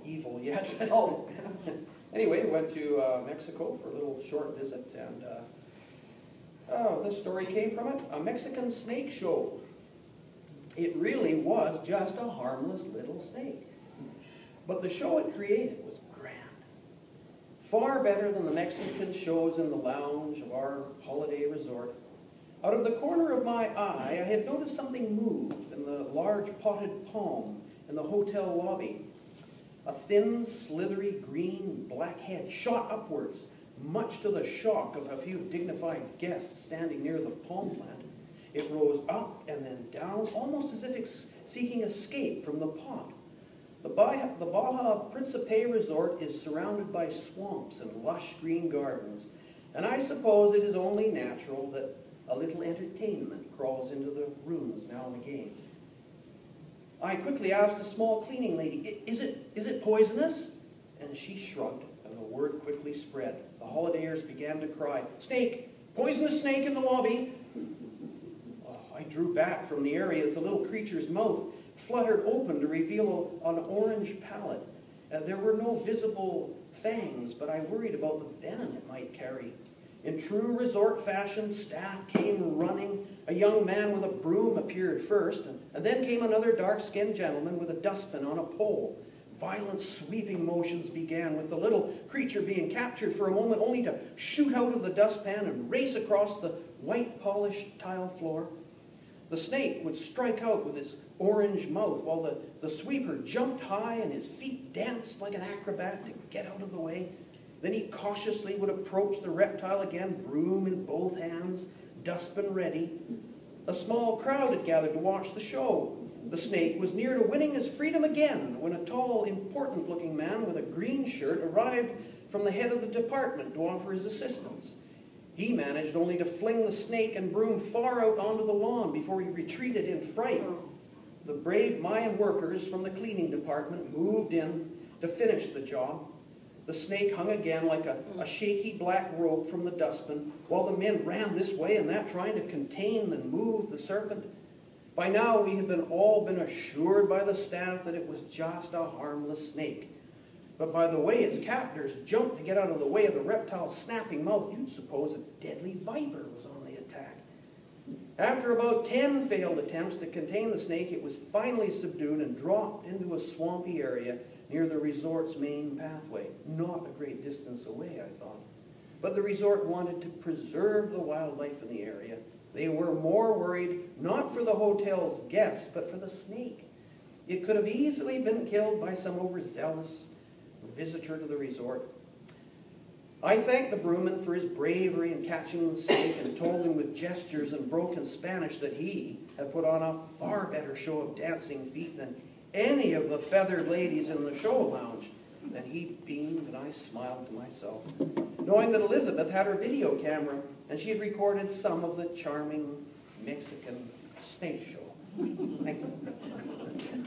evil yet. Oh. Anyway, went to Mexico for a little short visit, and this story came from it, a Mexican snake show. It really was just a harmless little snake. But the show it created was grand. Far better than the Mexican shows in the lounge of our holiday resort. Out of the corner of my eye, I had noticed something move in the large potted palm in the hotel lobby. A thin, slithery, green, black head shot upwards, much to the shock of a few dignified guests standing near the palm plant. It rose up and then down, almost as if seeking escape from the pot. The Baja Principe Resort is surrounded by swamps and lush green gardens, and I suppose it is only natural that a little entertainment crawls into the rooms now and again. I quickly asked a small cleaning lady, is it poisonous? And she shrugged, and the word quickly spread. The holidayers began to cry, "Snake! Poisonous snake in the lobby!" I drew back from the area as the little creature's mouth fluttered open to reveal an orange palate. There were no visible fangs, but I worried about the venom it might carry. In true resort fashion, staff came running. A young man with a broom appeared first, and then came another dark-skinned gentleman with a dustbin on a pole. Violent sweeping motions began, with the little creature being captured for a moment, only to shoot out of the dustpan and race across the white polished tile floor. The snake would strike out with his orange mouth, while the sweeper jumped high and his feet danced like an acrobat to get out of the way. Then he cautiously would approach the reptile again, broom in both hands, dustbin ready. A small crowd had gathered to watch the show. The snake was near to winning his freedom again when a tall, important-looking man with a green shirt arrived from the head of the department to offer his assistance. He managed only to fling the snake and broom far out onto the lawn before he retreated in fright. The brave Mayan workers from the cleaning department moved in to finish the job. The snake hung again like a shaky black rope from the dustbin, while the men ran this way and that, trying to contain and move the serpent. By now, we had all been assured by the staff that it was just a harmless snake. But by the way its captors jumped to get out of the way of the reptile's snapping mouth, you'd suppose a deadly viper was on the attack. After about 10 failed attempts to contain the snake, it was finally subdued and dropped into a swampy area near the resort's main pathway. Not a great distance away, I thought. But the resort wanted to preserve the wildlife in the area. They were more worried, not for the hotel's guests, but for the snake. It could have easily been killed by some overzealous visitor to the resort. I thanked the broomman for his bravery in catching the snake and told him with gestures and broken Spanish that he had put on a far better show of dancing feet than any of the feathered ladies in the show lounge. Then he beamed and I smiled to myself, knowing that Elizabeth had her video camera and she had recorded some of the charming Mexican snake show. Thank you.